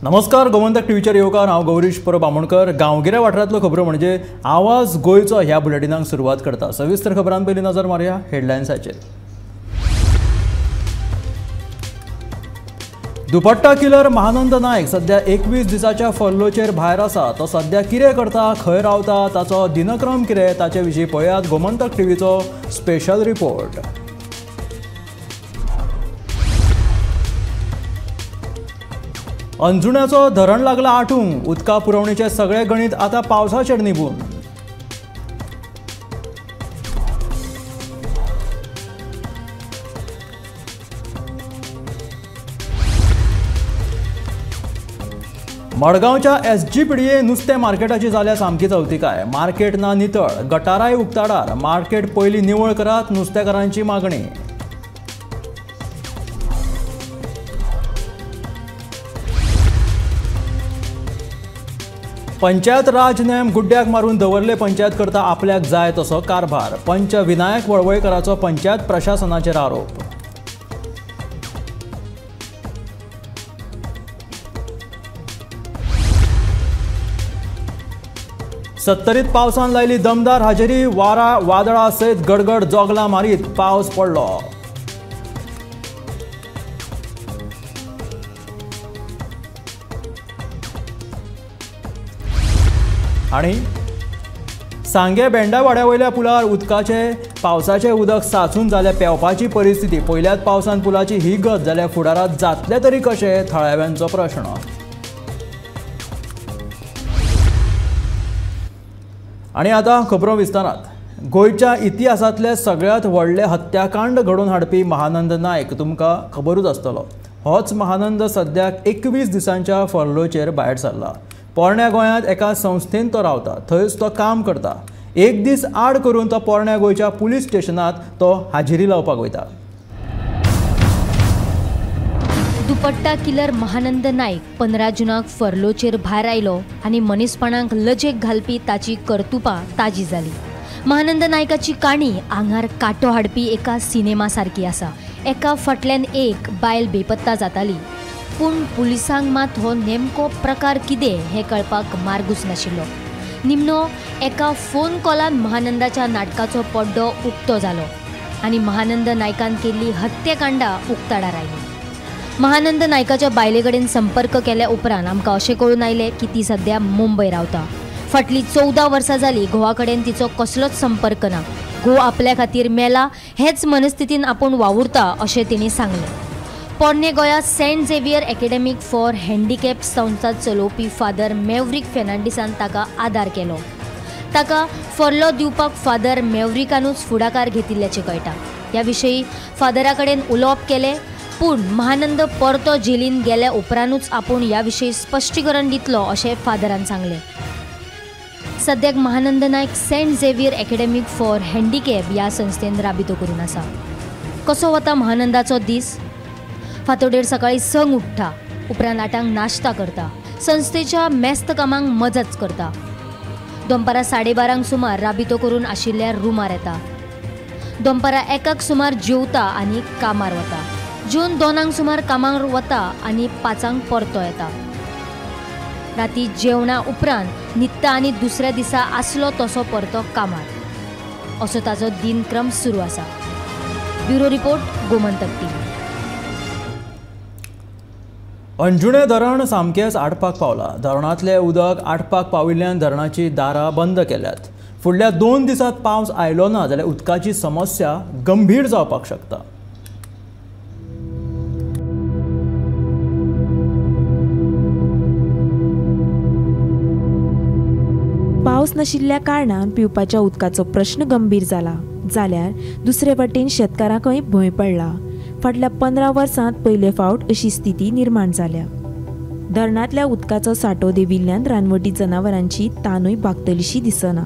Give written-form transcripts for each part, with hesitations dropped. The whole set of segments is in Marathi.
नमस्कार, गोमंतक टीव्हीचेर येवकार हांव गौरीश परब आमोणकर। गांवगिऱ्या वाठारांतल्यो खबरो म्हणजे आवाज गोंयचो ह्या बुलेटिनाक सुरवात करता। सविस्तर खबरांत पयलीं नजर मारया हेडलायन्साचेर। दुपट्टा किलर महानंद नायक सध्या 21 दिसाच्या फर्लोचेर भायर आसा। तो सध्या कितें करता, खंय रावता, ताचो दिनक्रम कितें ताचे विशीं पळयात गोमंतक टीव्हीचो स्पेशल रिपोर्ट। अंजुण्याचो धरण लागला आठूंक। उदका पुरवणेचे सगळे गणित आतां पावसाचेर निबून। मडगांवच्या SGPDA नुस्तें मार्केटाची जाल्या सामकी चवथिकाय। मार्केट ना नितळ, गटाराय उक्ताडार। मार्केट पयलीं निवळ करात, नुस्तेकारांची मागणी। पंचायत राज नेम गुड्ड्याक मारून दवरले। पंचायत करता आपल्याक जाय तसो कारभार। पंच विनायक वळवयकराचो पंचायत प्रशासनाचेर आरोप। सत्तरीत पावसान लायली दमदार हाजेरी। वादळा सयत गडगड जोगला मारीत पावस पडलो। आणि सांगे बेंडा वाड्यावयल्या पुलार उदकाचे पावसाचे उदक साचून जाल्या पेवपाची परिस्थिती। पयल्याच पावसान पुलाची ही गत जाल्यार फुडारात जातले तरी कशे, थळाव्यांचो प्रश्न। आणि आता खबरो विस्तारात। गोंयच्या इतिहासांतले सगळ्यात व्हडले हत्याकांड घडोवन हाडपी महानंद नायक तुमकां खबरूच आसतलो। होच महानंद सद्याक 21 दिसांच्या फर्लोचेर भायर सरला। पोरण्या गोंयांत एका संस्थेंत तो रावता, थंयच तो काम करता। एक दीस आड करून तो पोरण्या गोंयच्या पुलीस स्टेशनात तो हाजिरी लावपाक वयता। दुपट्टा किलर महानंद नायक 15 जुनाक फर्लोचेर भायर आयलो आनी मनीसपणाक लजेक घालपी ताची कर्तुपां ताजी जाली। महानंद नायकाची काणी आंगार कांटो हाडपी एका सिनेमा सारकी आसा। एका फाटल्यान एक बायल बेपत्ता जाताली, पूण पुलिसांक मात हो नेमको प्रकार कितें हें कळपाक मार्गूच नाशिल्लो। निमणो एका फोन कॉलान महानंदाच्या नाटकाचो पड्डो उक्तो जालो आनी महानंद नायकान केल्ली हत्याकांडां उक्ताडार आयली। महानंद नायकाच्या बायले कडेन संपर्क केल्या उपरांत आमकां अशें कळून आयलें की ती सध्या मुंबय रावता। फाटलीं 14 वर्सां जालीं घोवा कडेन तिचो कसलोच संपर्क ना। घोव आपल्या खातीर मेला हेच मनस्थितीन आपूण वावुरता अशें तिणी सांगलें। पोरणे गोंयांत saint Xavier academic for handicap संस्था चलोवपी फादर मेवरीक फेर्नांडीसान ताका आदार केलो। ताका फर्लो दिवपाक फादर मेवरीकानूच फुडाकार घेतिल्ल्याचें कळटा। ह्या विशयी फादरा कडेन उलोवप केलें, पूण महानंद परतो जेलीन गेल्या उपरांतूच आपूण ह्या विशयी स्पश्टीकरण दितलो अशें फादरान सांगलें। सद्याक Mahanand Nayak Saint Xavier academic for handicap ह्या संस्थेन राबितो करून आसा। कसो वता महानंदाचो दीस? फांतोडेर सकाळीं संक उठ्ठा, उपरांत 8 नाश्ता करता, संस्थेच्या मेस्त कामांक मजत करता। दनपारां 12:30 सुमार राबितो करून आशिल्ल्या रुमार येता। दनपारां 1 सुमार जेवता आनी कामार वता। जेवन 2 सुमार कामार वता आनी 5 परतो येता। राती जेवणा उपरांत न्हिदता आनी दुसऱ्या दिसा आसलो तसो परतो कामार। असो ताचो दिनक्रम सुरू आसा। Bureau report, Gomantak TV. Anjunem धरण सामकेच आटपाक पावला। धरणांतले उदक आटपाक पाविल्ल्यान धरणाची दारां बंद केल्यात। फुडल्या 2 दिसांत पावस आयलो ना जाल्यार उदकाची समस्या गंभीर जावपाक शकता। पावस नाशिल्ल्या कारणान पिवपाच्या उदकाचो प्रश्न गंभीर जाला। जाल्यार दुसरे वटेन शेतकारांकय भंय पडला। फाटल्या 15 वर्सांत पयले फावट अशी स्थिती निर्माण जाल्या। धरणांतल्या उदकाचो सांठो देंविल्ल्यान रानवटी जनावरांची तानूय भागतलीशी दिसना।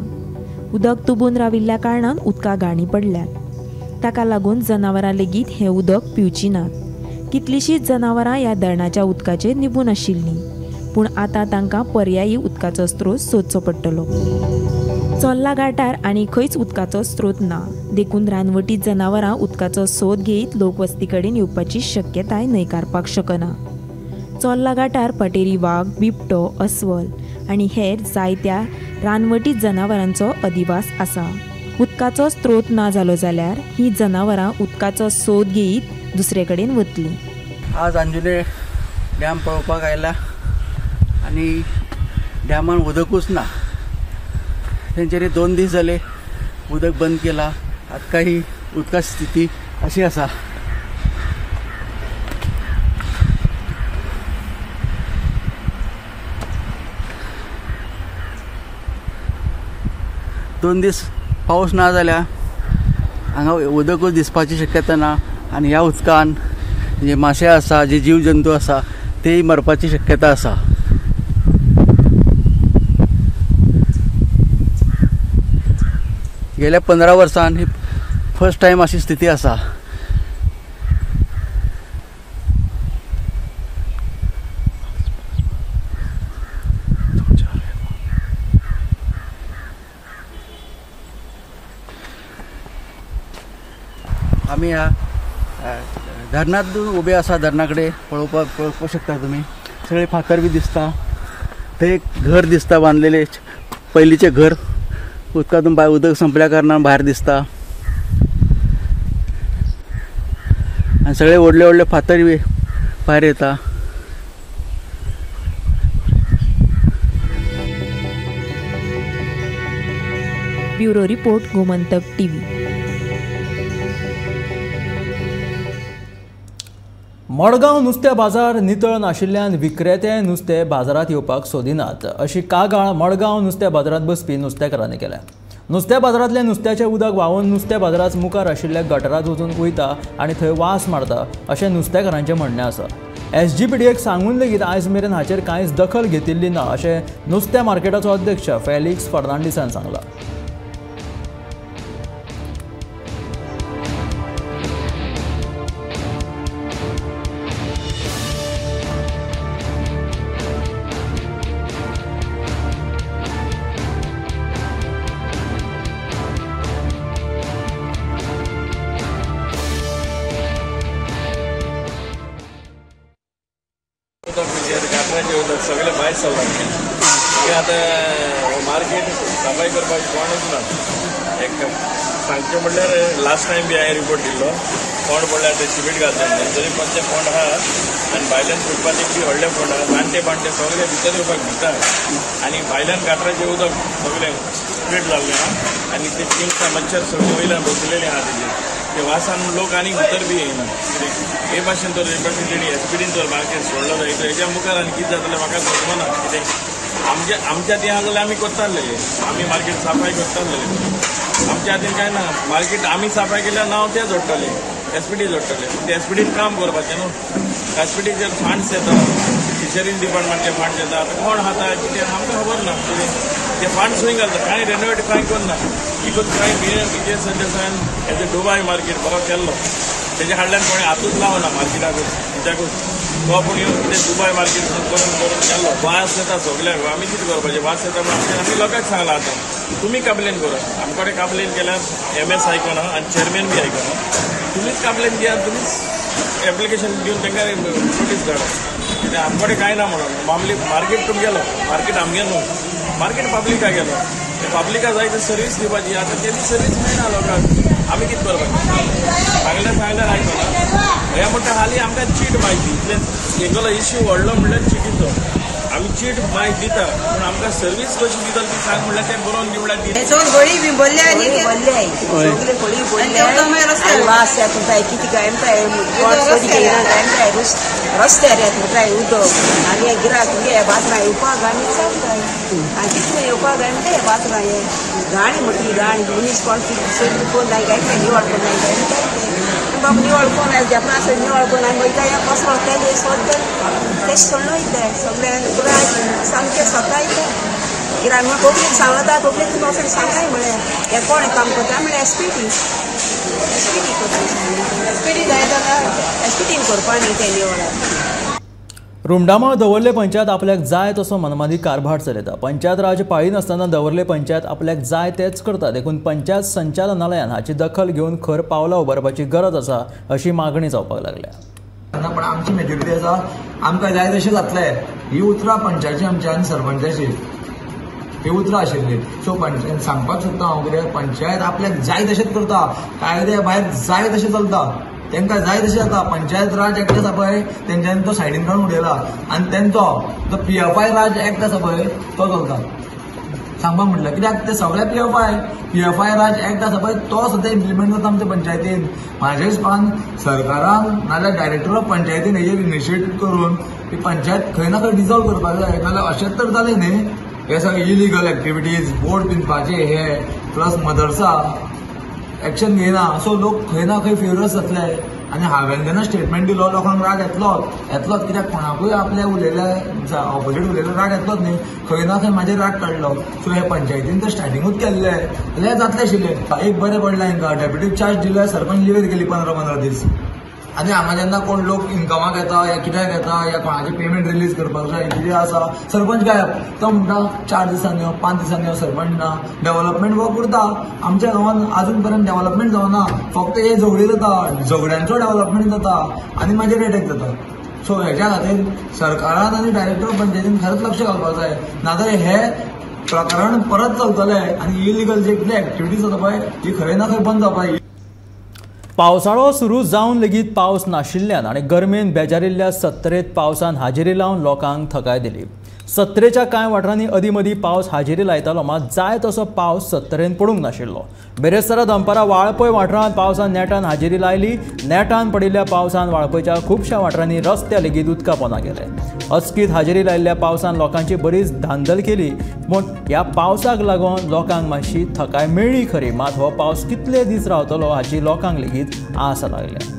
उदक तुंबून राविल्ल्या कारणान उदका गाणी पडल्यात। ताका लागून जनावरां लेगीत हें उदक पिवची नात। कितलींशींच जनावरां ह्या धरणाच्या उदकाचेर निबून आशिल्लीं, पूण आतां तांकां पर्यायी उदकाचो स्त्रोत सोदचो पडटलो। चोल्ला घाटार आनी खंयच उदकाचो स्त्रोत ना, देखून रानवटी जनावरां उदकाचो सोद घेयत लोकवस्ती कडेन येवपाची शक्यताय न्हयकारपाक शकना। चोल्ला घाटार पटेरी वाघ, बिबटो, अस्वल आनी हेर जायत्या रानवटी जनावरांचो अधिवास आसा. उदकाचो स्त्रोत ना जालो जाल्यार ही जनावरां उदकाचो सोद घेयत दुसरे कडेन वतलीं. आज अंजुले डॅम पळोवपाक आयला आनी डॅमान उदकूच ना. तेंच्यांनी 2 दीस जाले उदक बंद केला. आतां ही उदकाची स्थिती अशी आसा. दोन दीस पावस ना जाल्यार हांगा उदकूच दिसपाची शक्यता ना आनी ह्या उदकान जे माशे आसा, जे जीव जंतू आसा तेय मरपाची शक्यता आसा. गेल्या 15 वर्सान ही फर्स्ट टायम अशी स्थिती आसा. आमी ह्या धरणात उबे आसा. धरणाकडे पळोवपाक शकता तुमी. सगळे फातर बी दिसता. थंय एक घर दिसता बांदलेले, पयलींचे घर. उदकातून उदक संपल्या कारणान भायर दिसता आनी सगळे व्हडले व्हडले फातर बी भायर येता. Bureau report, Gomantak TV. Madgaon नुस्तें बाजार नितळ नाशिल्ल्यान विक्रेते नुस्तें बाजारात येवपाक सोदिनात अशी कागाळ मडगांव नुस्तें बाजारात बसपी नुस्तेकारांनी केल्या. नुस्तें बाजारांतलें नुस्त्याचें उदक व्हांवून नुस्तें बाजारात मुखार आशिल्ल्या गटारांत वचून वयता आनी थंय वास मारता अशें नुस्तेकारांचें म्हणणें आसा. SGPDक सांगून लेगीत आयज मेरेन हाचेर कांयच दखल घेतिल्ली ना अशें नुस्तें मार्केटाचो अध्यक्ष फेलिक्स फर्नांडीसान सांगला. सगळे भायर सरला. आतां मार्केट सफाई करपाची कोणूच ना. एक सांगचें म्हणल्यार लास्ट टायम बी हांवें रिपोर्ट दिल्लो. फोंड पडल्यार ते सिमेंट घालता तरी पण ते फोंड आहा आनी भायल्यान फुटपाथीक बी व्हडले फोंड आहा. जाणटे बाणटे सगळे भितर येवपाक भिता आनी भायल्यान गटाराचें उदक सगळें स्प्रेड जाल्लें आहा आनी ते चिंचा मच्छर सगळे वयल्यान बसलेले आहा. ते वासान लोक आनी भितर बी येयना. हे भाशेन तर रिप्रेझेंटेटिव्ह SPDन तर मार्केट सोडलो जायत हेच्या मुखार आनी कितें जातलें म्हाका खबर कितें. आमच्या ती आहा जाल्यार आमी करताले. आमी मार्केट साफाय करताले. आमच्या हातीन कांय ना. मार्केट आमी साफाय केल्यार नांव ते जोडटले, SPD जोडटले. ते SPDन काम करपाचें न्हू. SPDचेर फंड्स येता, फिशरीज डिपार्टमेंटचे फंड्स येता. आतां कोण खाता कितें आमकां खबर ना. ते फंड्स खंय घालता कांय रेनोवेट कांय करना. इकूच कांय BJ सदस्यान हेजे दुबाय मार्केट बरो केल्लो. तेजे कडल्यान कोणें हातूच लावना मार्केटाकूच. कित्याकूच तो पूण येवन कितें दुबाय मार्केट करून केल्लो. वास येता सगळ्याक. आमी कितें करपाचें. वास येता म्हणून आमी लोकांक सांगला आतां तुमी कंप्लेन करात. आमचे कडेन कंप्लेन केल्यार MS आयकना आनी चेअरमॅन बी आयकना. तुमीच कंप्लेन दियात. तुमीच एप्लिकेशन दिवन तांकां नोटीस धाडा. कित्याक आमचे कडेन कांय ना म्हणून. मामली मार्केट तुमी गेलो. मार्केट आमगे न्हू. मार्केट पब्लिका गेलो. ते पब्लिका जाय ते सर्वीस दिवपाची. आतां तेजी सर्वीस मेळना लोकांक. आमी कितें करपाचें. सांगल्यार आयकना. हे म्हणटा हालीं आमकां चीट म्हायती. हेगलो इश्यू व्हडलो म्हणल्यार चिटीचो. आमी चीट म्हायती दिता पूण आमकां सर्वीस कशी दिता ती सांग म्हणल्यार तें बरोवन दिवल्यार दिता. गोळी बी बोल्ले आनी सगळे गोळी बोल्ले आनी वास येता. कितें काय रस्त्यार येत म्हणटाय उदक आनी गिराक गे बाजरां येवपाक आनी चलताय आनी कितें येवपाक जाय म्हणटा हे बाजरां हे गाणी म्हटली गाणी म्युनिसिपालिटी सगळी कोण जाय काय निवड कोण जाय काय बाबा निवड कोण आयज घेतना आसत निवड कोण आनी वयता हे कसलो तेले सोद तेश सोडून वयताय सगळे गिराक सामकें स्वता येता. गिराक म्हण कोंकणीन सांगता कोंकणीन वचून सांगाय म्हळ्यार हे कोण काम करता म्हळ्यार SPD जाय जाल्यार SPDन करपा न्ही ते निवड. रुमडामाळ दवरले पंचायत आपल्याक जाय तसो मनमानी कारभार चलयता. पंचायत राज पाळी नासतना दवरले पंचायत आपल्याक जाय तेच करता. देखून पंचायत संचालनालयान हाची दखल घेवन खर पावलां उबारपाची गरज आसा अशी मागणी जावपाक लागल्या. जायना, पण आमची मेजॉरिटी आसा आमकां जाय तशें जातले. ही उतरां पंचायती आमची आनी सरपंचाची ही उतरां आशिल्ली. सो पंचायत सांगपाक सोदता हांव कितें, पंचायत आपल्याक जाय तशेंच करता, कायद्या भायर जाय तशें चलता, तांकां जाय तशें जाता. पंचायत राज एक्ट आसा पळय तेंच्यांनी तो सायडीन काडून उडयला आनी तेंचो जो PFI राज एक्ट आसा पळय तो चलता. सांगपाक म्हटल्यार कित्याक ते सगळे PFI राज एक्ट आसा पळय तो सुद्दां इम्प्लिमेंट जाता आमच्या पंचायतीन. म्हाज्या हिसपान सरकारान नाजाल्यार डायरेक्टर ऑफ पंचायतीन हेजेर इनिशिएटीव करून ही पंचायत खंय ना खंय डिजॉल्व करपाक जाय. नाजाल्यार अशेंच तर जालें न्ही, हे सगळे इलिगल एक्टिविटीज, बोर्ड पिंजपाचे हे प्लस मदर्सा एक्शन घेयना, सो लोक खंय ना खंय फ्युरियस जातले. आनी हांवें जेन्ना स्टेटमेंट दिलो लोकांक राग येतलोच कित्याक कोणाकूय आपल्या उलयल्या ऑपोजीट उलयल्या राग येतलोच न्ही, खंय ना खंय म्हाजेर राग काडलो. सो हे पंचायतीन तर स्टार्टिंगूच केल्ले जाल्यार जातलें आशिल्लें. एक बरें पडलें हांकां डेप्युटी चार्ज दिल्यार सरपंच लिव्हीर गेली 15 दीस. आनी हांगा जेन्ना कोण लोक इन्कमाक येता या कित्याक येता या कोणाचे पेमेंट रिलीज करपाक जाय कितें आसा, सरपंच गायब. तो म्हणटा 4 दिसांनी 5 दिसांनी सरपंच ना. डेव्हलपमेंट वर्क करता आमच्या गांवांत अजून पर्यंत डेव्हलपमेंट जावना, फक्त हे झगडी जाता, झगड्यांचो डेव्हलपमेंट जाता आनी मागीर अटॅक जाता. सो हेच्या खातीर सरकारान आनी डायरेक्टर ऑफ पंचायतीन खरेंच लक्ष घालपाक जाय, नाजाल्यार हे प्रकरण परत चलतलें आनी इलिगल जे कितें एक्टिविटीज जाता पळय ही खंय ना खंय बंद जावपाक. पावसाळो सुरू जावन लेगीत पावस नाशिल्ल्यान आनी गरमेन बेजारिल्ल्या सत्तरेत पावसान हाजेरी लावन लोकांक थकाय दिली. सत्तरेच्या कांय वाठारांनी अदीं मदीं पावस हाजेरी लायतालो, मात जाय तसो पावस सत्तरेन पडूंक नाशिल्लो. बेरेस्तारा दनपारा वाळपय वाठारांत पावसान नेटान हाजेरी लायली. नेटान पडिल्ल्या पावसान वाळपयच्या खुबश्या वाठारांनी रस्ते लेगीत उदका पोंदा गेले. अचकीत हाजेरी लायिल्ल्या पावसान लोकांची बरीच धांदल केली, पूण ह्या पावसाक लागून लोकांक मातशी थकाय मेळ्ळी खरी, मात हो पावस कितले दीस रावतलो हाची लोकांक लेगीत आस लागल्या.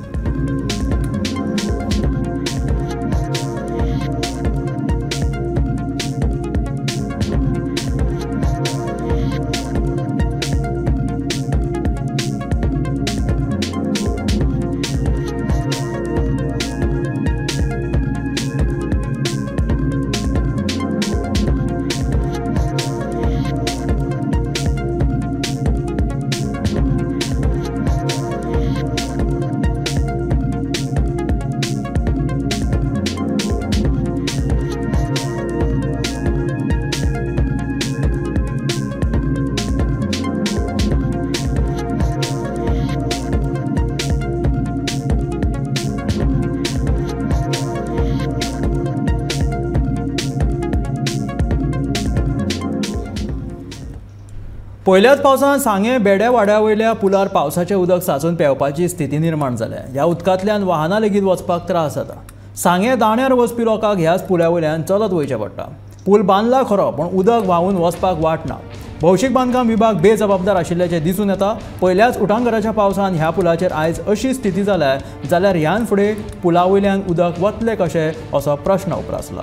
पयल्याच पावसान सांगे बेड्या वाड्या वयल्या पुलार पावसाचें उदक सांचून पेंवपाची स्थिती निर्माण जाल्या. ह्या उदकांतल्यान वाहनां लेगीत वचपाक त्रास जाता. सांगे दाण्यार वचपी लोकांक ह्याच पुल्या वयल्यान चलत वयचें पडटा. पूल बांदला खरो, पण उदक व्हांवून वचपाक वाट ना. भौशीक बांदकाम विभाग बेजबाबदार आशिल्ल्याचें दिसून येता. पयल्याच उटंगराच्या पावसान ह्या पुलाचेर आयज अशी स्थिती जाल्या जाल्यार ह्यान फुडें पुला वयल्यान उदक वतलें कशें असो प्रश्न उप्रासला.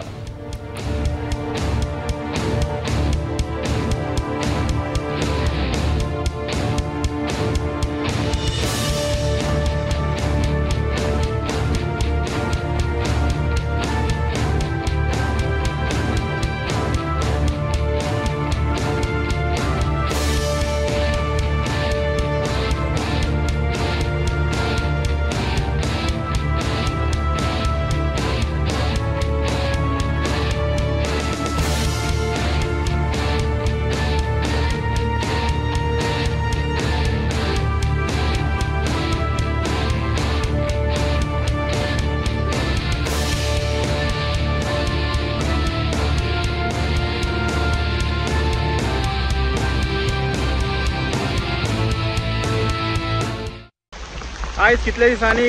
आयज कितले दिसांनी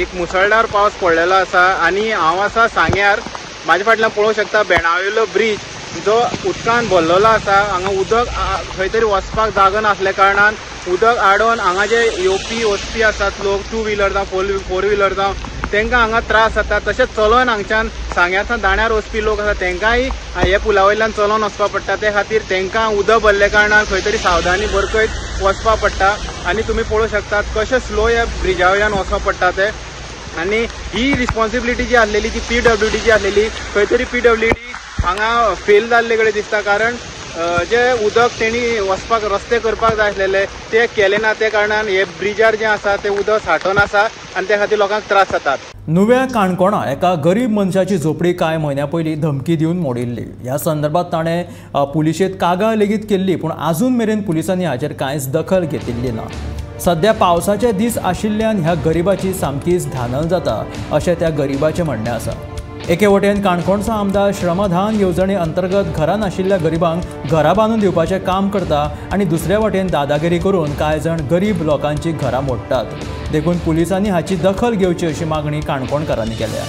एक मुसळधार पावस पडलेलो आसा आनी हांव आसा सांग्यार. म्हाजे फाटल्यान पळोवंक शकता बेणावयलो ब्रीज जो उदकान भरलेलो आसा. हांगा उदक खंय तरी वचपाक जागो नासल्या कारणान उदक आडोवन हांगा जे येवपी वचपी आसात लोक 2 व्हिलर जावं 4 व्हिलर जावं तांकां हांगा त्रास जाता. तशेंच चलोन हांगच्यान सांग्यार दाण्यार वचपी लोक आसा तांकांय हे पुला वयल्यान चलोन वचपाक पडटा. ते खातीर तांकां उदक भरले कारणान खंय तरी सावधानी बरकत वचपाक पडटा. आनी तुमी पळोवंक शकतात कशें स्लो ह्या ब्रिजा वयल्यान वचपाक पडटा ते. आनी ही रिस्पॉन्सिबिलिटी जी आसलेली ती PWD जी आसलेली खंय तरी PWD हांगा फेल जाल्ले कडेन दिसता. कारण जे उदक तेणी वचपाक रस्ते करपाक जाय आसलेले ते केले ना, ते कारणान हे ब्रिजार जे आसा ते उदक साठोवन आसा आनी त्या खातीर लोकांक त्रास जातात. नुव्या काणकोणा एका गरीब मनशाची झोपडी कांय म्हयन्या पयलीं धमकी दिवन मोडिल्ली. ह्या संदर्भात ताणें पुलिशेंत कागाळ लेगीत केल्ली, पूण आजून मेरेन पुलिसांनी हाचेर कांयच दखल घेतिल्ली ना. सध्या पावसाचे दीस आशिल्ल्यान ह्या गरिबाची सामकीच धानल जाता अशें त्या गरिबाचें म्हणणें आसा. एके वटेन काणकोणचो आमदार श्रमदान येवजणे अंतर्गत घरां नाशिल्ल्या गरिबांक घरां बांदून दिवपाचें काम करता आनी दुसऱ्या वटेन दादागिरी करून कांय जाण गरीब लोकांची घरां मोडटात. देखून पुलिसांनी हाची दखल घेवची अशी मागणी काणकोणकारांनी केल्या.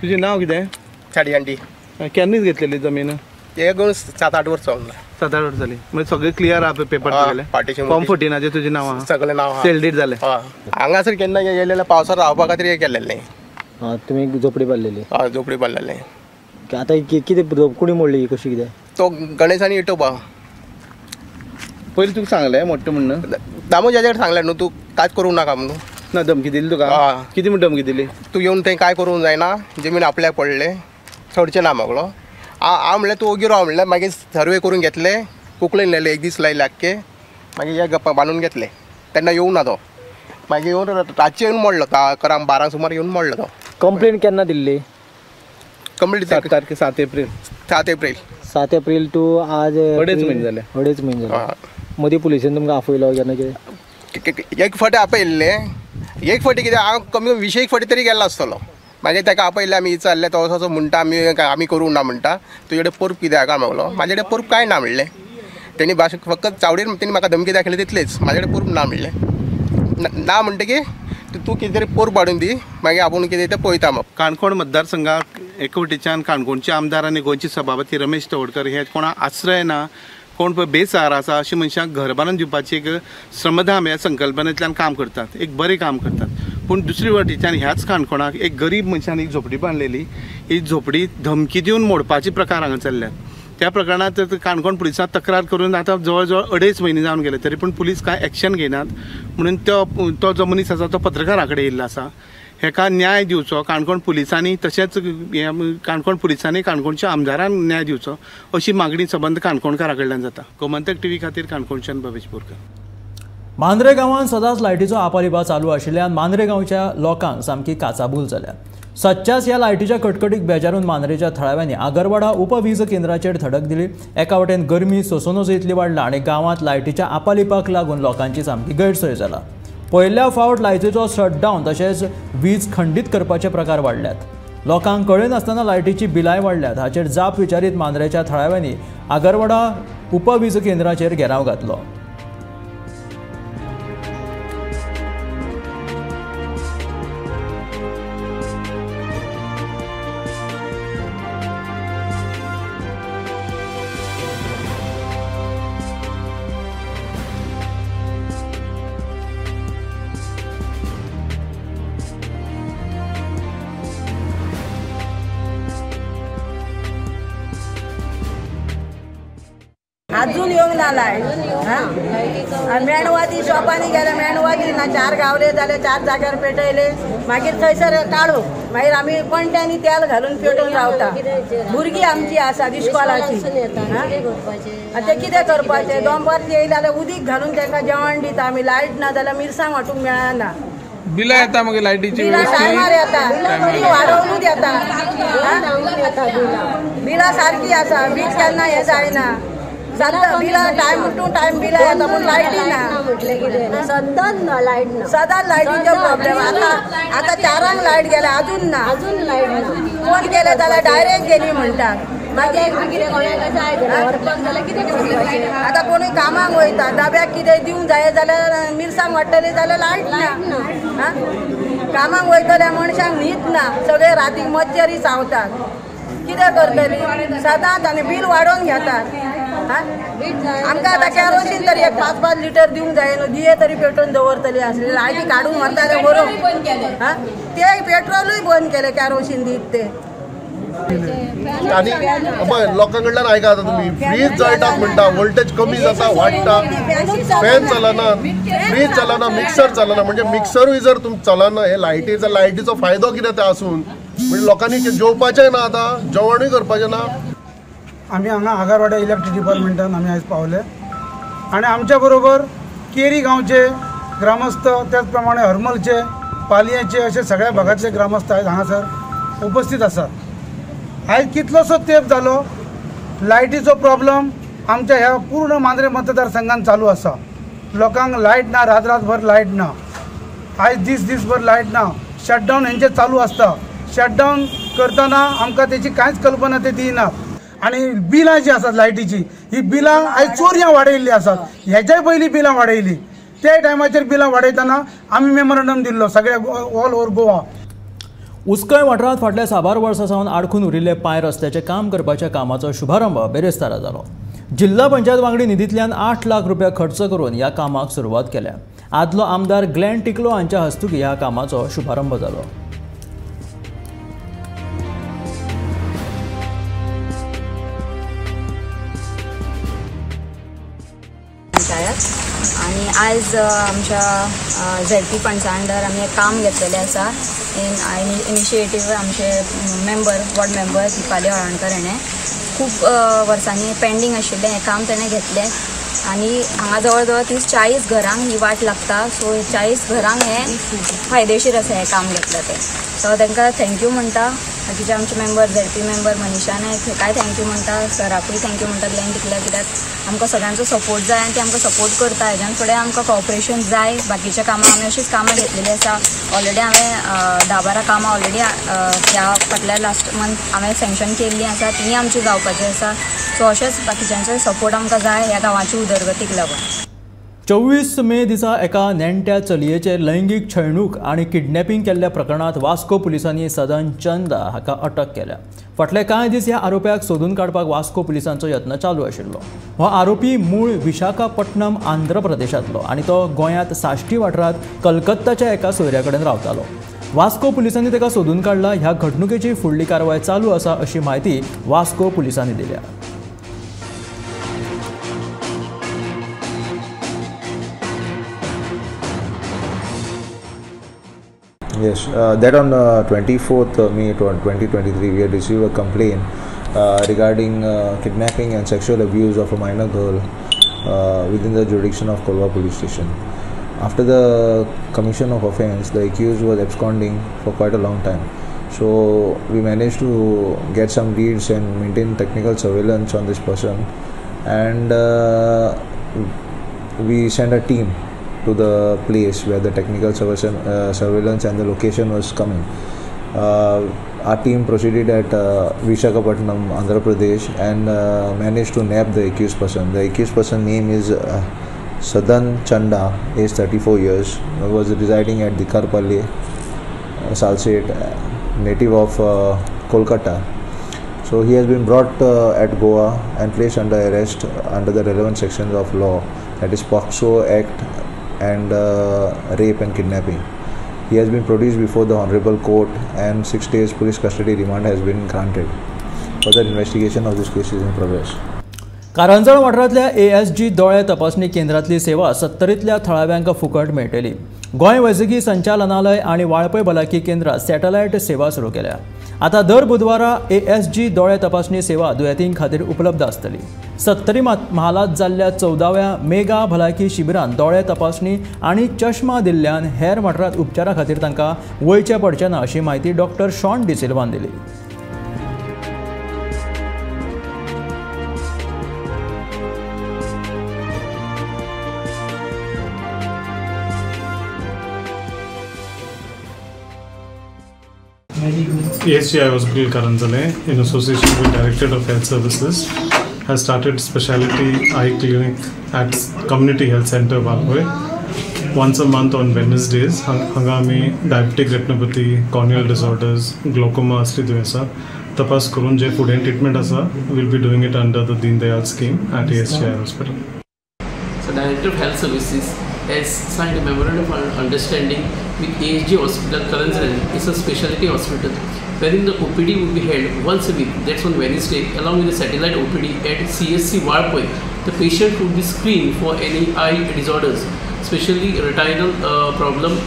तुझें नाव कितें? छाडयांडी. केन्ना घेतलेली जमीन? हे घेवन 7-8 वर्सां जावंक ना. 7-8 वर्सां जाली. म्हणजे सगळे क्लियर आहा पेपर तुगेले? पार्टिशन फॉर्म 14 तुजें नांव आहा? सगळें नांव आहा. सेल डीड जालें? हांगासर केन्ना येयलेले पावसार रावपा खातीर हे केलेलें. तुमी झोपडी बांदलेली? हय, झोपडी बांदलेलें. आतां कितें कोणी मोडली कशी कितें? तो गणेश आनी इटोबा. पयलीं तुका सांगलें मोडटा म्हणून? दामोज हेजे कडेन सांगलें न्हू तूं कांयच करूंक नाका म्हणून. ना धमकी दिली तुका? कितें म्हण धमकी दिली? तूं येवन थंय काय करूंक जायना, जमीन आपल्याक पडले, सोडचें ना म्हागलो. हांव म्हणलें तूं ओगी राव म्हणलें. मागीर सर्वे करून घेतले, कोंकणीन लायले 1 दीस लायले आख्खे. मागीर हे गप्पा बांदून घेतले. तेन्ना येवं ना तो. मागीर येवन रातचे येवन मोडलो तो. 11-12 सुमार येवन मोडलो तो. कंप्लेंट केन्ना दिल्ली? कंप्लेंट 7 एप्रील. 7 एप्रील. 7 एप्रील टू आज 2.5 म्हयने जाले. 2.5 म्हयने जाले. मदीं पुलिशेन तुमकां आफयलो केन्ना कितें? एक फावटी आपयल्ले. एक फावटी कितें हांव कमी 20 फावटी तरी गेल्लो आसतलो. मागीर ताका आपयले, आमी विचारले, तो असो म्हणटा आमी करूंक ना म्हणटा. तुजे कडेन प्रूफ कित्याक काय मागलो. म्हाजे कडेन प्रूफ कांय ना म्हणलें. तेणी फक्त चावडीर तेणी म्हाका धमकी दाखयली तितलेच. म्हाजे कडेन प्रूफ ना म्हणलें. ना म्हणटकीर तूं कितें तरी प्रूफ हाडून दी, मागीर आपूण कितें तें पळयता. मग काणकोण मतदारसंघाक एकवटीच्यान काणकोणचे आमदार आनी गोंयचे सभापती रमेश तवडकर हे कोणा आश्रय ना, कोण पळय बेसहारा आसा अशा मनशांक घर बांदून दिवपाची एक श्रमधाम ह्या संकल्पनेंतल्यान काम करतात, एक बरें काम करतात. पूण दुसरे वटेच्यान ह्याच काणकोणाक एक गरीब मनशान एक झोपडी बांदलेली. ही झोपडी धमकी दिवन मोडपाचे प्रकार हांगा चल्ल्यात. त्या प्रकरणात काणकोण पुलिसांत तक्रार करून आतां जवळ जवळ 2.5 म्हयने जावन गेले, तरी पूण पुलीस कांय एक्शन घेनात. म्हणून तो जो मनीस आसा तो पत्रकारा कडेन येयल्लो आसा. हेका न्याय दिवचो काणकोण पुलिसांनी, तशेंच काणकोण पुलिसांनी काणकोणच्या आमदारांक न्याय दिवचो अशी मागणी सबंद काणकोणकारा कडल्यान जाता. गोमंतक टीव्ही खातीर काणकोणच्यान भवेश बोरकर. मांद्रे गांवांत सदांच लायटीचो आपालिपा चालू आशिल्ल्यान मांद्रे गांवच्या लोकांक सामकी काचाबूल जाल्या. सदच्याच ह्या लायटीच्या कटकटीक बेजारून मांद्रेच्या थळाव्यांनी आगरवाडा उपवीज केंद्राचेर धडक दिली. एका वटेन गरमी सोंसूनच इतली वाडला आनी गांवांत लायटीच्या आपालिपाक लागून लोकांची सामकी गैरसोय जाला. पयल्या फावट लायटीचो शटडावन तशेंच वीज खंडीत करपाचे प्रकार वाडल्यात. लोकांक कळनासतना लायटीची बिलाय वाडल्यात. हाचेर जाप विचारीत मांद्रेच्या थळाव्यांनी आगरवाडा उपवीज केंद्राचेर घेराव घातलो. अजून येऊंक ना लायट. मेणवाती शॉपांनी गेले, मेणवाती ना 4 गावले जाले, 4 जाग्यार पेटयले. मागीर थंयसर काडू, मागीर आमी पणट्यांनी तेल घालून पेटोवन रावता. भुरगीं आमची आसा इश्कॉलाची, ते कितें करपाचें? दनपारची येयली जाल्यार उदीक घालून तांकां जेवण दिता आमी. लायट ना जाल्यार मिरसांग वांटूंक मेळना. बिलां येता मागीर लायटीची? बिलां टायमार येता, ती वाडोवनूच येता. बिलां सारकी आसा, बील केन्ना हें जायना. सद्दां बिलां टायम टू टायम बिलां येता, पूण लायटी ना. सदांच लायटीचो प्रॉब्लेम. आतां 4 लायट गेल्या, अजून ना. फोन केले जाल्यार डायरेक्ट गेली म्हणटात. मागीर आतां कोणूय कामाक वयता, डब्याक कितें दिवंक जाय जाल्यार मिरसांग वाडटली जाल्यार लायट ना. कामाक वयतल्या मनशांक न्हीद ना, सगळे रातीक मच्छरी चावतात. कितें करतली? सदांच आनी बील वाडोवन घेतात. आमकां आतां केरोसीन तरी एक 5-5 लिटर दिवंक जाय न्हू, दिये तरी पेटोवन दवरतली आसली, लायटी काडून व्हरताले बरोबर ते पेट्रोलूय बंद केले केरोसीन दीत ते. आणि लोकां कडल्यान आयका आतां तुमी फ्रीज जळटा म्हणटा, वोल्टेज कमी जाता वाडटा, फॅन चलना, फ्रीज चलना, मिक्सर चलना, म्हणजे मिक्सरूय जर तुमचो चलना हे लायटीचो फायदो कितें ते आसून म्हणजे लोकांनी जेवपाचें ना, आतां जेवणूय करपाचें ना. आमी हांगा आगारवाड्या इलेक्ट्रीक डिपार्टमेंटान आमी आयज पावले आनी आमच्या बरोबर केरी गांवचे ग्रामस्थ, त्याच प्रमाणे हरमलचे, पालयेचे अशे सगळ्या भागातले ग्रामस्थ आयज हांगासर उपस्थित आसात. आयज कितलोसो तेंप जालो लायटीचो प्रॉब्लम आमच्या ह्या पूर्ण मांद्रे मतदारसंघात चालू आसा. लोकांक लायट ना, रातभर लायट ना, आयज दीसभर लायट ना, शटडावन हेंचे चालू आसता. शटडावन करतना आमकां तेची कांयच कल्पना ते दिनात आनी बिलां जी आसात लायटीची, ही बिलां आयज चोरयां वाडयल्लीं आसात. हेच्याय पयलीं बिलां वाडयलीं, ते टायमाचेर बिलां वाडयतना आमी मेमोरंडम दिल्लो सगळ्या ऑल ओवर गोवा. उस्कय वाठारांत फाटल्या साबार वर्सां सावन आडखून उरिल्ले पांय रस्त्याचें काम करपाच्या कामाचो शुभारंभ बेरेस्तारा जालो. जिल्हा पंचायत वांगडी निधींतल्यान 8 लाख रुपया खर्च करून ह्या कामाक सुरवात केल्या. आदलो आमदार ग्लेन टिकलो हांच्या हस्तुकी ह्या कामाचो शुभारंभ जालो. आणि आज आमच्या झेडपी फंड्सा अंडर आमी एक काम घेतलेलें आसा. इनिशिएटीव आमचे वॉर्ड मेंबर दिपाली हळणकर हेणें खूब वर्सांनी पेंडींग आशिल्लें हें काम तेणें घेतलें आनी हांगा जवळ जवळ 30-40 घरांक ही वाट लागता. सो 40 घरांक हें फायदेशीर आसा हें काम घेतलं तें. सो तांकां थँक्यू म्हणटा. बाकीचे आमचे मेंबर झेडपी मेंबर मनीषा नायक हेकाय थँक्यू म्हणटा, सराकूय थँक्यू म्हणटा ग्लेन टिकल्या, कित्याक आमकां सगळ्यांचो सपोर्ट जाय आनी ते आमकां सपोर्ट करता. हेज्यान फुडें आमकां कॉपरेशन जाय. बाकीच्या कामां आमी अशीच कामां घेतलेली आसा. ऑलरेडी हांवें 10-12 कामां ऑलरेडी ह्या फाटल्या लास्ट मंथ हांवें सँक्शन केल्लीं आसा, तीं आमची जावपाची आसा. सो अशेंच बाकीच्यांचो सपोर्ट आमकां जाय ह्या गांवाची उदरगतीक लागून. 24 मे दिसा एका नेणट्या चलयेचेर लैंगीक छळणूक आणि किडनॅपिंग केल्ल्या प्रकरणात वास्को पुलिसांनी सदन चंदा हाका अटक केल्या. फाटले कांय दीस ह्या आरोप्याक सोदून काडपाक वास्को पुलिसांचो यत्न चालू आशिल्लो. हो आरोपी मूळ विशाखापट्टणम आंध्र प्रदेशांतलो आनी तो गोंयांत साश्टी वाठारांत कलकत्ताच्या एका सोयऱ्या कडेन रावतालो. वास्को पुलिसांनी ताका सोदून काडला. ह्या घडणुकेची फुडली कारवाय चालू आसा अशी माहिती वास्को पुलिसांनी दिल्या. Yes, that on 24th May 2023 we had received a complaint regarding kidnapping and sexual abuse of a minor girl within the jurisdiction of Kolwa police station. After the commission of offence, the accused was absconding for quite a long time. So we managed to get some leads and maintain technical surveillance on this person, and we sent a team to the place where the technical surveillance and the location was coming. Our team proceeded at Visakhapatnam, Andhra Pradesh, and managed to nab the accused person. The accused person name is Sadan Chanda, age 34 years, was residing at Dikarpalli, Salsette, native of Kolkata. So he has been brought at Goa and placed under arrest under the relevant sections of law, that is POCSO Act and rape and kidnapping. He has been produced before the Honorable Court and 6 days police custody remand has been granted. Further investigation of this case is in progress. कारंजण वाठारांतल्या ASG दोळे तपासणी केंद्रांतली सेवा 70तल्या थळाव्यांक फुकट मेळटली. गोंय वैजकी संचालनालय आणि वाळपय भलायकी केंद्रां सॅटलायट सेवा सुरू केल्या. आता दर बुधवारा ASG दोळे तपासणी सेवा दुयेंतीं खातीर उपलब्ध आसतली. 70 महालात जाल्ल्या 14व्या मेगा भलायकी शिबिरांत दोळे तपासणी आणि चश्मा दिल्ल्यान हेर वाठारांत उपचारा खातीर तांकां वयचें पडचें ना अशी माहिती डॉ. शॉन डिसिल्वान दिली. ASGI Hospital Karanjale, in association with Directorate of Health Services, has started specialty eye clinic at Community Health Center, Valpoy. Once a month on Wednesdays, hangami diabetic retinopathy, corneal disorders, glaucoma asli दुयेंसां तपास करून जे फुडें ट्रिटमेंट आसा will be doing it under the Deen Dayal scheme at ASGI hospital. So Director of Health Services has signed a memorandum of understanding with ASGI Hospital Karanjali. It's a specialty hospital wherein the OPD will be held once a week, that's on Wednesday, along with the satellite OPD at CSC Warpoi. The patient will be screened for any eye disorders, especially retinal problem,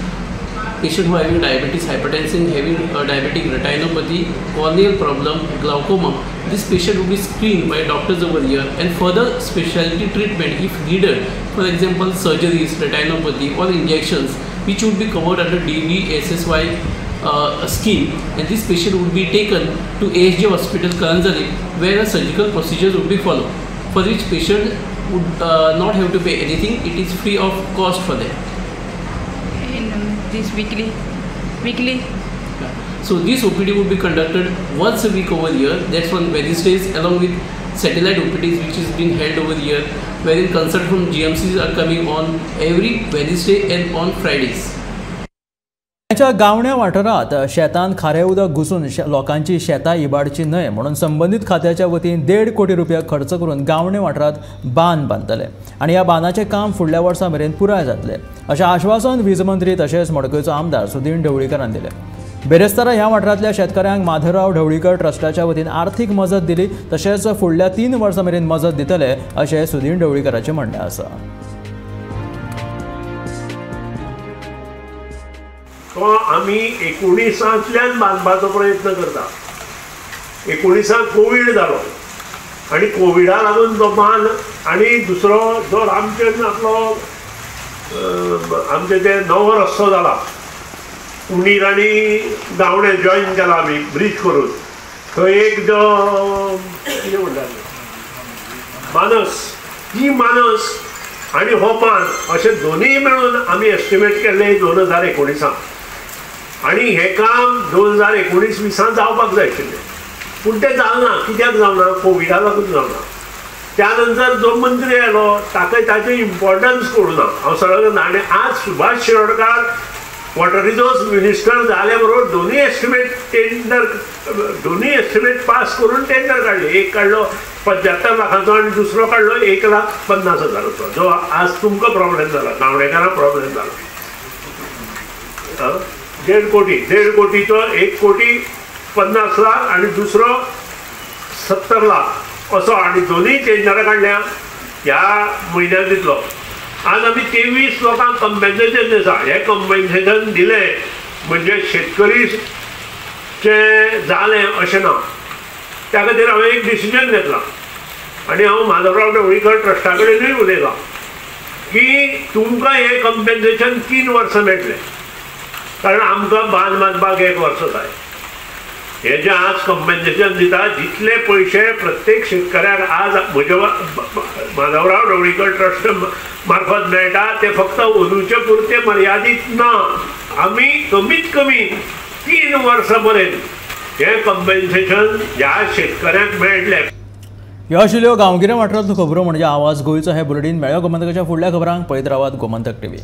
patient who are having diabetes, hypertension, having diabetic retinopathy, corneal problem, glaucoma. This patient will be screened by doctors over here, and further specialty treatment if needed, for example surgeries, retinopathy or injections, which would be covered under DVSSY scheme, and this patient would be taken to ASGI Hospital Karanjali, where a surgical procedures would be followed, for which patient would not have to pay anything. It is free of cost for them. This weekly. So this OPD would be conducted once a week over here, that's on Wednesdays, along with satellite OPDs which is being held over here, wherein consult from GMCs are coming on every Wednesday and on Fridays. गावण्या वाठारात शेतान खारें उदक घुसून लोकांची शेतां इबाडची न्हय म्हणून संबंधीत खात्याच्या वतीन 1.5 कोटी रुपया खर्च करून गावण्या वाठारात बांद बांदतले आनी ह्या बांदाचें काम फुडल्या वर्सा मेरेन पुराय जातलें अशें आश्वासन वीज मंत्री तशेंच मडकयचो आमदार सुदीन ढवळीकरान दिलें. बेरेस्तारा ह्या वाठारांतल्या शेतकऱ्यांक माधवराव ढवळीकर ट्रस्टाच्या वतीन आर्थीक मजत दिली, तशेंच फुडल्या 3 वर्सां मेरेन मजत दितले अशें सुदीन ढवळीकराचें म्हणणें आसा. तो आमी 19तल्यान बांदपाचो प्रयत्न करता. 19 कोवीड जालो आनी कोविडा लागून तो बांद आनी दुसरो जो रामचंद्र आपलो आमचे जे नवो रस्तो जाला उणीर आनी गावणे जॉईन केला आमी ब्रिज करून, थंय एक जो कितें म्हणटाले मानस, ती मानस आनी हो बांद अशे दोनूय मेळून आमी एस्टिमेट केल्ले 2019 आनी हें काम 2019-20 जावपाक जाय आशिल्लें, पूण तें जावना. कित्याक जावना? कोविडा लागून जावना. त्या नंतर जो मंत्री आयलो ताका ताचें इम्पॉर्टन्स कळुना. हांव सगळें जाणा. आनी आज Subhash Shirodkar water resource minister जाल्या बरोबर दोनूय एस्टिमेट पास करून टेंडर काडले. एक काडलो 75 लाखाचो आनी दुसरो काडलो 1,50,000 जो आज तुमकां प्रॉब्लेम जाला, गावणेकारांक प्रॉब्लेम जाला. 1.5 कोटीचो 1,50,00,000 आनी दुसरो 70 लाख असो, आनी दोनूय टेंडरां काडल्या ह्या म्हयन्यात दितलो. आज आमी 23 लोकांक कंपेन्सेशन दिता. हे कंपेन्सेशन दिलें म्हणजे शेतकरी चे जालें अशें ना. त्या खातीर हांवें एक डिसिजन घेतलां आनी हांव माधवराव ढवळीकर ट्रस्टा कडेनूय उलयलां की तुमकां हें कंपेन्सेशन 3 वर्सां मेळटलें, कारण आमकां बांद बांदपाक 1 वर्स जाय. हे जे आज कंपेन्सेशन दिता जितले पयशे प्रत्येक शेतकऱ्याक आज म्हज्या माधवराव ढवळीकर ट्रस्ट मार्फत मेळटा ते फक्त अंदूचे पुरते मर्यादीत ना. आमी कमीत कमी 3 वर्सां पर्यंत हे कंपेन्सेशन ह्या शेतकऱ्यांक मेळटलें. ह्यो आशिल्ल्यो गांवगिऱ्या वाठारांतल्यो खबरो म्हणजे आवाज गोंयचो. हे बुलेटीन मेळ्ळ्यो गोमंतकाच्या फुडल्या खबरांक पळयत रावात गोमंतक TV.